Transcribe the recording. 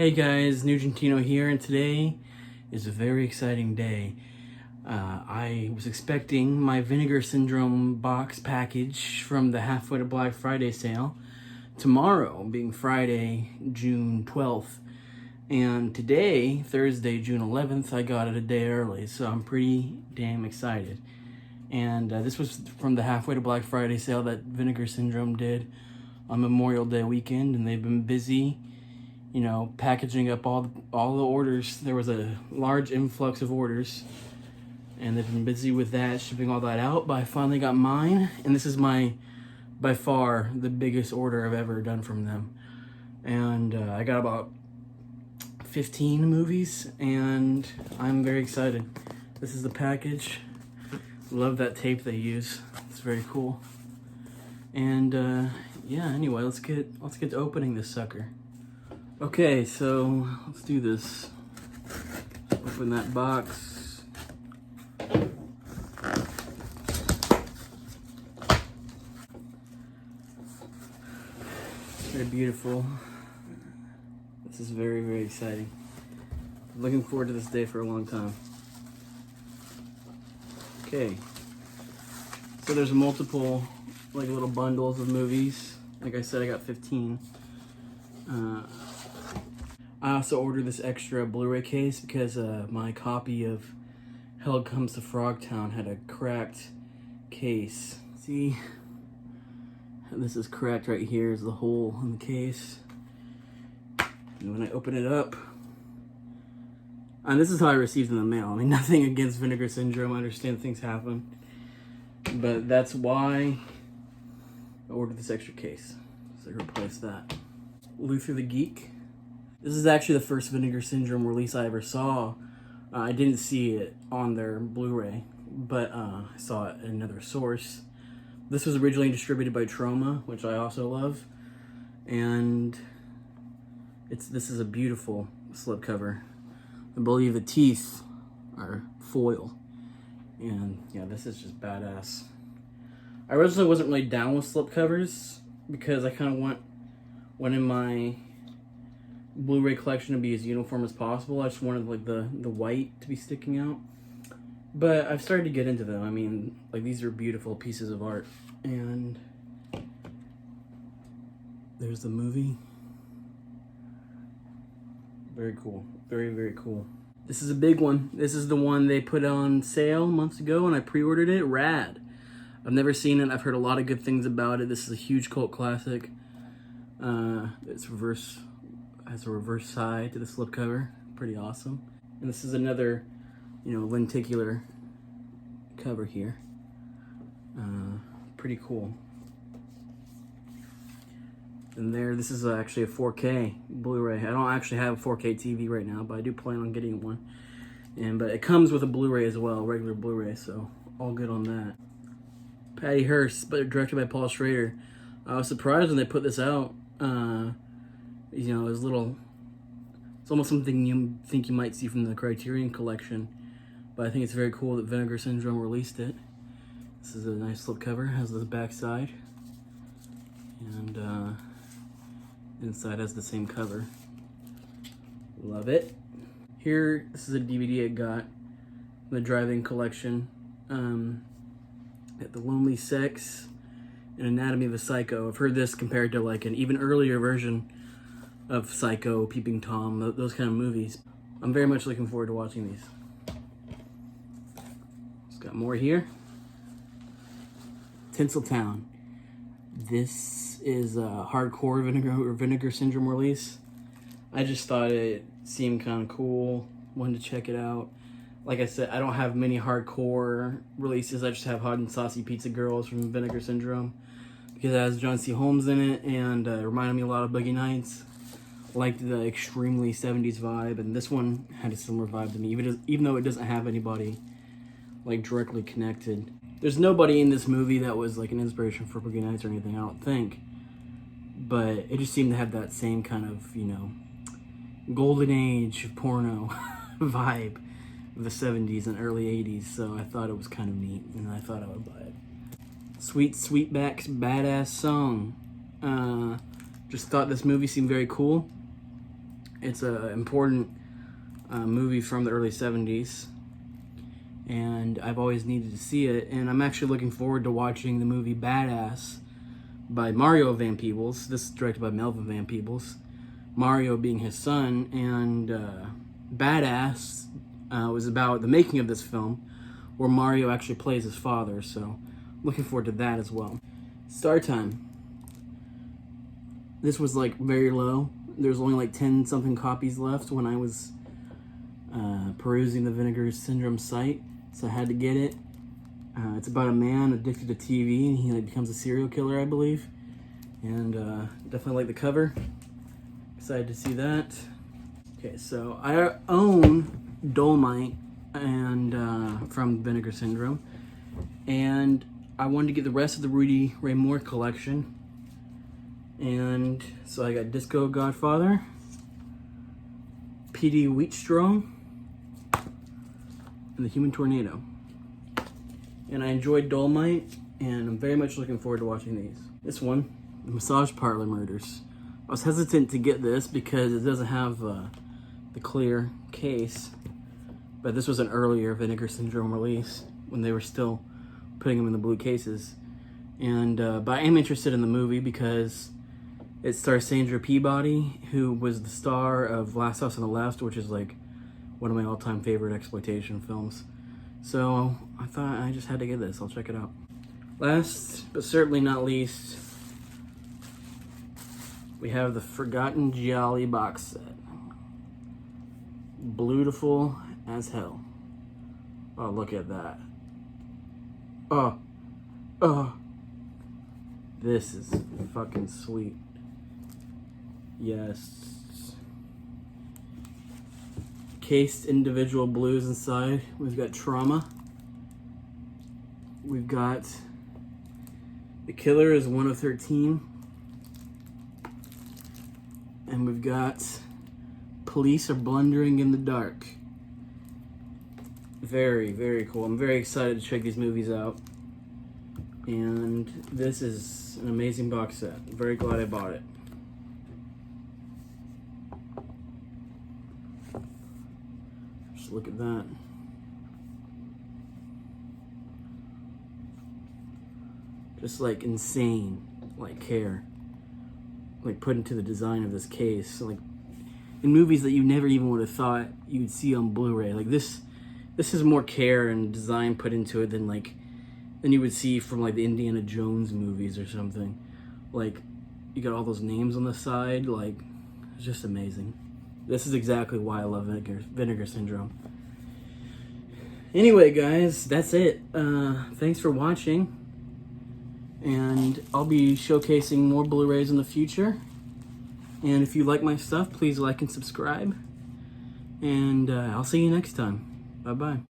Hey guys, Nugentino here, and today is a very exciting day. I was expecting my Vinegar Syndrome box package from the halfway to Black Friday sale tomorrow, being Friday, June 12th. And today, Thursday, June 11th, I got it a day early, so I'm pretty damn excited. And this was from the halfway to Black Friday sale that Vinegar Syndrome did on Memorial Day weekend, and they've been busy, you know, packaging up all the orders. There was a large influx of orders, and they've been busy with that, shipping all that out. But I finally got mine, and this is by far the biggest order I've ever done from them. And I got about 15 movies, and I'm very excited. This is the package. Love that tape they use. It's very cool. And yeah, anyway, let's get to opening this sucker. Okay, so let's do this. Open that box. Very beautiful. This is very, very exciting. I'm looking forward to this day for a long time. Okay, so there's multiple like little bundles of movies. Like I said, I got 15. I also ordered this extra Blu-ray case because my copy of Hell Comes to Frogtown had a cracked case. See? This is cracked right here is the hole in the case. And when I open it up, and this is how I received in the mail. I mean, nothing against Vinegar Syndrome. I understand things happen. But that's why I ordered this extra case. So I replaced that. Luther the Geek. This is actually the first Vinegar Syndrome release I ever saw. I didn't see it on their Blu-ray, but I saw it in another source. This was originally distributed by Troma, which I also love. And this is a beautiful slipcover. I believe the teeth are foil. And yeah, this is just badass. I originally wasn't really down with slipcovers because I kind of wanted my Blu-ray collection to be as uniform as possible. I just wanted like the white to be sticking out. But I've started to get into them. I mean, like, these are beautiful pieces of art. And there's the movie. Very cool. Very, very cool. This is a big one. This is the one they put on sale months ago, and I pre-ordered it. Rad. I've never seen it. I've heard a lot of good things about it. This is a huge cult classic. It's has a reverse side to the slipcover. Pretty awesome. And this is another, you know, lenticular cover here. Pretty cool. And this is actually a 4K Blu-ray. I don't actually have a 4K TV right now, but I do plan on getting one. But it comes with a Blu-ray as well, regular Blu-ray, so all good on that. Patty Hearst, but directed by Paul Schrader. I was surprised when they put this out. You know, it's almost something you think you might see from the Criterion collection, but I think it's very cool that Vinegar Syndrome released it. This is a nice slipcover, has the back side, and inside has the same cover. Love it. Here, this is a DVD I got, the drive-in collection. At The Lonely Sex and Anatomy of a Psycho. I've heard this compared to like an even earlier version of Psycho, Peeping Tom, those kind of movies. I'm very much looking forward to watching these. Just got more here. Tinseltown. This is a hardcore Vinegar Syndrome release. I just thought it seemed kind of cool. Wanted to check it out. Like I said, I don't have many hardcore releases. I just have Hot and Saucy Pizza Girls from Vinegar Syndrome because it has John C. Holmes in it, and it reminded me a lot of Boogie Nights. Liked the extremely 70s vibe, and this one had a similar vibe to me, even though it doesn't have anybody like directly connected. There's nobody in this movie that was like an inspiration for Boogie Nights or anything, I don't think. But it just seemed to have that same kind of, you know, golden age porno vibe of the 70s and early 80s, so I thought it was kind of neat, and I thought I would buy it. Sweet Sweetback's Badass Song. Just thought this movie seemed very cool. It's an important movie from the early 70s, and I've always needed to see it, and I'm actually looking forward to watching the movie Badass by Mario Van Peebles. This is directed by Melvin Van Peebles, Mario being his son, and Badass was about the making of this film, where Mario actually plays his father, so looking forward to that as well. Star time. This was like very low. There's only like 10 something copies left when I was perusing the Vinegar Syndrome site, so I had to get it. It's about a man addicted to TV, and he like becomes a serial killer, I believe. And definitely like the cover. Excited to see that. Okay, so I own Dolomite and from Vinegar Syndrome, and I wanted to get the rest of the Rudy Ray Moore collection, and so I got Disco Godfather, P.D. Wheatstraw, and the Human Tornado. And I enjoyed Dolomite, and I'm very much looking forward to watching these. This one, The Massage Parlor Murders. I was hesitant to get this because it doesn't have the clear case, but this was an earlier Vinegar Syndrome release when they were still putting them in the blue cases. And but I am interested in the movie because it stars Sandra Peabody, who was the star of Last House on the Left, which is like one of my all-time favorite exploitation films. So I thought I just had to get this. I'll check it out. Last, but certainly not least, we have the Forgotten Gialli box set. Beautiful as hell. Oh, look at that. Oh. This is fucking sweet. Yes. Cased individual blues inside. We've got Trauma. We've got The Killer is 1 of 13. And we've got Police Are Blundering in the Dark. Very, very cool. I'm very excited to check these movies out. And this is an amazing box set. I'm very glad I bought it. Just look at that. Just like insane, like care, like put into the design of this case. Like in movies that you never even would have thought you'd see on Blu-ray. Like this is more care and design put into it than you would see from like the Indiana Jones movies or something. Like you got all those names on the side. Like it's just amazing. This is exactly why I love Vinegar Syndrome. Anyway, guys, that's it. Thanks for watching. And I'll be showcasing more Blu-rays in the future. And if you like my stuff, please like and subscribe. And I'll see you next time. Bye-bye.